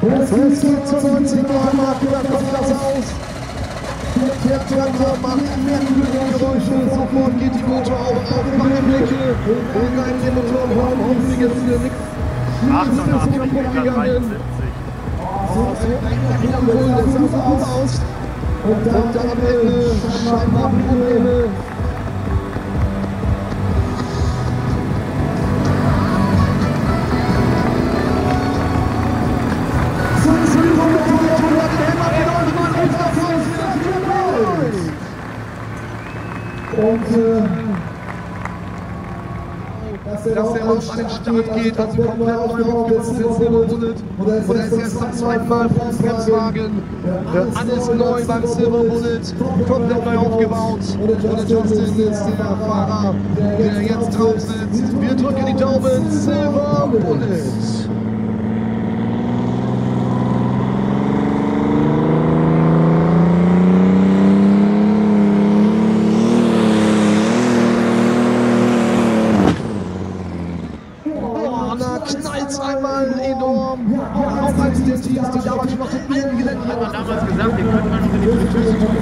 Es geht zur 90er Marke, da kommt das aus. Der Traktor macht merkwürdige Geräusche, sofort geht die Motor auf macht Blicke. Und reibt den Motor warm, hoffentlich ist hier nichts. 88 Meter 73. Das sah so aus. Und dann am Ende scheinbar Probleme. Und dass er auch an den Start geht, hat sich komplett aufgebaut, jetzt ist er Silver Bullet und er ist erst zum zweiten Mal vom Bremswagen. Alles neu beim Silver Bullet, komplett neu aufgebaut. Und Justin ist der Fahrer, der jetzt drauf sitzt. Wir drücken die Daumen, Silver Bullet. Knallt einmal enorm, auch als der Teams, die damals schon noch so allen Geländen hat man damals gesagt, den könnte man noch in die Füße tun.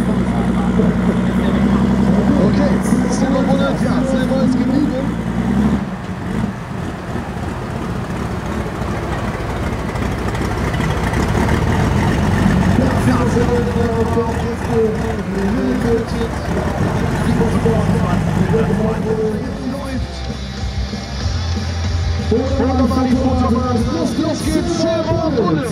Okay, Silver Bullet, ja, Silver ist geblieben. Ja, Silver ist auf der erste Höhe gerichtet. Und nochmal die Fotobahn. Los geht's, Silver Bullet!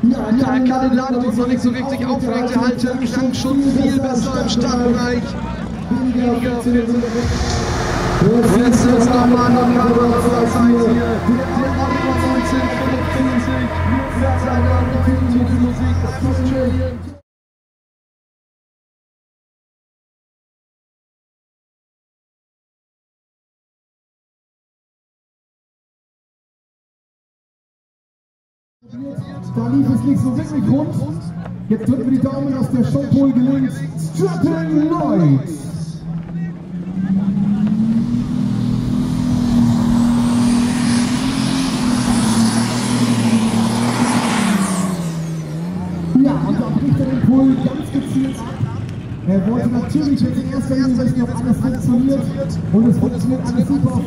Ja, er kann den Laden noch nicht so richtig aufrecht erhalten. Klang schon viel besser im Startbereich. Weniger für den jetzt ist nochmal eine Kamera auf der Seite hier. Der 1955 mit seiner neuen Musik, das Australian. Da lief es nicht so wirklich rund. Jetzt drücken wir die Daumen, dass der Showpole gelingt. Strapping Lloyd! Ja, und dann bricht er den Pol ganz gezielt ab. Er wollte natürlich, wenn er erst noch alles funktioniert und es funktioniert alles super auf